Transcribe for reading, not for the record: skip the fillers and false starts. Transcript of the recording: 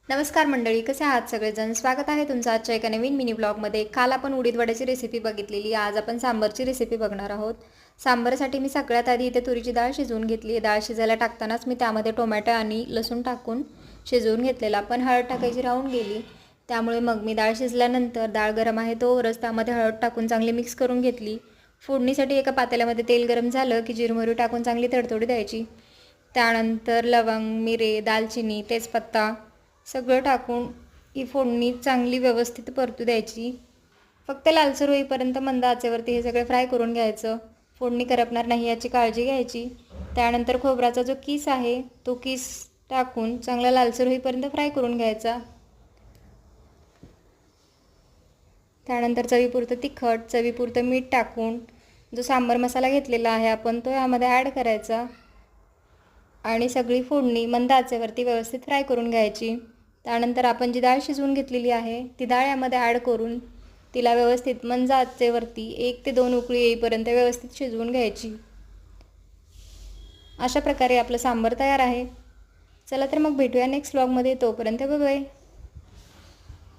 नमस्कार मंडळी, कसे आहात सगळेजण? स्वागत आहे तुमचं आजच्या एका नवीन मिनी ब्लॉगमध्ये. काल आपण उडीद वड्याची रेसिपी बघितलेली. आज आपण सांबरची रेसिपी बघणार आहोत. सांबरसाठी मी सगळ्यात आधी इथे तुरीची डाळ शिजवून घेतली. डाळ शिजायला टाकतानाच मी त्यामध्ये टोमॅटो आणि लसूण टाकून शिजवून घेतलेला, पण हळद टाकायची राहून गेली. त्यामुळे मग मी डाळ शिजल्यानंतर डाळ गरम आहे तोवरच त्यामध्ये हळद टाकून चांगली मिक्स करून घेतली. फोडणीसाठी एका पातेल्यामध्ये तेल गरम झालं की जिरमोहरी टाकून चांगली तडतडी द्यायची. त्यानंतर लवंग, मिरे, दालचिनी, तेजपत्ता सगळं टाकून ही फोडणी चांगली व्यवस्थित परतू द्यायची. फक्त लालसर होईपर्यंत मंद आचेवरती हे सगळं फ्राय करून घ्यायचं. फोडणी करपणार नाही याची काळजी घ्यायची. त्यानंतर खोबऱ्याचा जो किस आहे तो किस टाकून चांगला लालसर होईपर्यंत फ्राय करून घ्यायचा. त्यानंतर चवीपुरतं तिखट, चवीपुरतं मीठ टाकून जो सांबार मसाला घेतलेला आहे आपण तो यामध्ये ॲड करायचा आणि सगळी फोडणी मंद आचेवरती व्यवस्थित फ्राय करून घ्यायची. त्यानंतर आपण जी डाळ शिजवून घेतलेली आहे ती डाळ यामध्ये ॲड करून तिला व्यवस्थित मंद आचेवरती 1 ते 2 उकळी येईपर्यंत व्यवस्थित शिजवून घ्यायची. अशा प्रकारे आपलं सांबार तयार आहे. चला तर मग भेटूया नेक्स्ट व्लॉगमध्ये. तोपर्यंत बाय बाय.